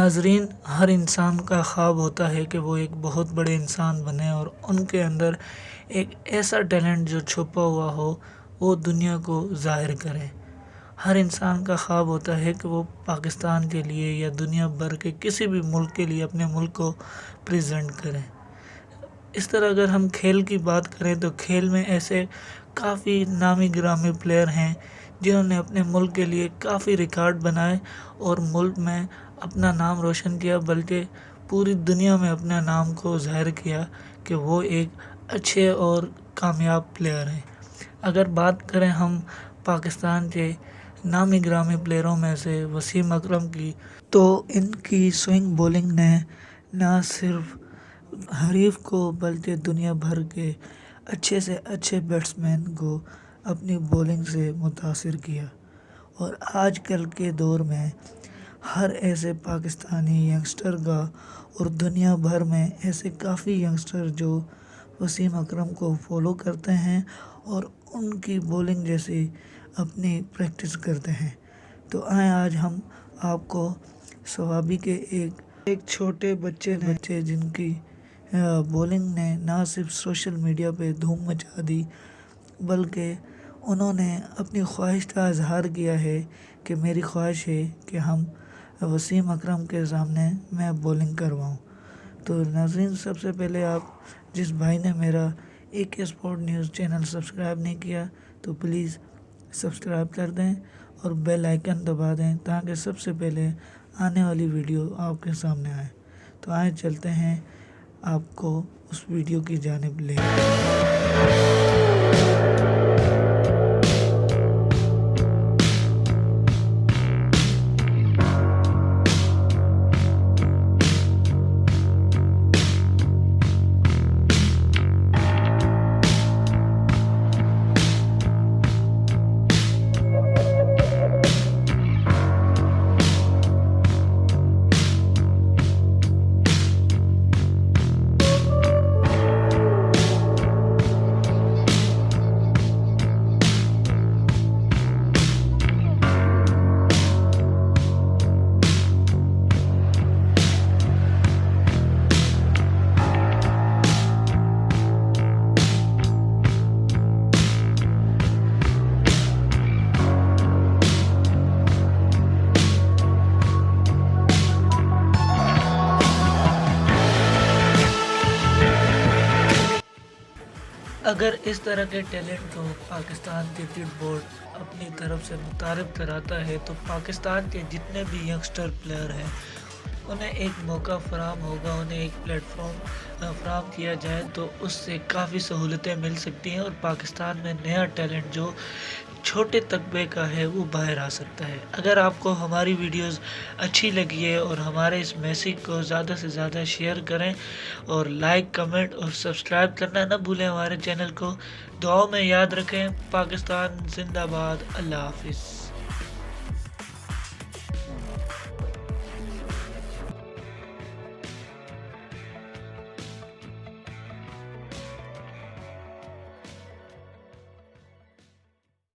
नाज़रीन, हर इंसान का ख्वाब होता है कि वो एक बहुत बड़े इंसान बने और उनके अंदर एक ऐसा टैलेंट जो छुपा हुआ हो वो दुनिया को ज़ाहिर करें। हर इंसान का ख्वाब होता है कि वो पाकिस्तान के लिए या दुनिया भर के किसी भी मुल्क के लिए अपने मुल्क को प्रेजेंट करें। इस तरह अगर हम खेल की बात करें तो खेल में ऐसे काफ़ी नामी गिरामी प्लेयर हैं जिन्होंने अपने मुल्क के लिए काफ़ी रिकॉर्ड बनाए और मुल्क में अपना नाम रोशन किया, बल्कि पूरी दुनिया में अपने नाम को ज़ाहिर किया कि वो एक अच्छे और कामयाब प्लेयर हैं। अगर बात करें हम पाकिस्तान के नामी गिरामी प्लेयरों में से वसीम अकरम की, तो इनकी स्विंग बॉलिंग ने ना सिर्फ हरीफ को बल्कि दुनिया भर के अच्छे से अच्छे बैट्समैन को अपनी बॉलिंग से मुतासिर किया। और आजकल के दौर में हर ऐसे पाकिस्तानी यंगस्टर का और दुनिया भर में ऐसे काफ़ी यंगस्टर जो वसीम अकरम को फॉलो करते हैं और उनकी बॉलिंग जैसी अपनी प्रैक्टिस करते हैं। तो आए आज हम आपको सवाबी के एक छोटे बच्चे जिनकी बॉलिंग ने ना सिर्फ सोशल मीडिया पे धूम मचा दी, बल्कि उन्होंने अपनी ख्वाहिश का इजहार किया है कि मेरी ख्वाहिश है कि हम वसीम अकरम के सामने मैं बॉलिंग करवाऊं। तो नाज़रीन, सबसे पहले आप जिस भाई ने मेरा AK sport news channel subscribe नहीं किया तो प्लीज़ सब्सक्राइब कर दें और बेल आइकन दबा दें ताकि सबसे पहले आने वाली वीडियो आपके सामने आए। तो आए चलते हैं आपको उस वीडियो की जानिब ले। अगर इस तरह के टैलेंट को पाकिस्तान क्रिकेट बोर्ड अपनी तरफ से मुतारिफ कराता है तो पाकिस्तान के जितने भी यंगस्टर प्लेयर हैं उन्हें एक मौका फराहम होगा, उन्हें एक प्लेटफॉर्म फराहम किया जाए तो उससे काफ़ी सहूलतें मिल सकती हैं और पाकिस्तान में नया टैलेंट जो छोटे तबके का है वो बाहर आ सकता है। अगर आपको हमारी वीडियोस अच्छी लगी है और हमारे इस मैसेज को ज़्यादा से ज़्यादा शेयर करें और लाइक, कमेंट और सब्सक्राइब करना ना भूलें हमारे चैनल को। दुआओं में याद रखें। पाकिस्तान जिंदाबाद। अल्लाह हाफिज़।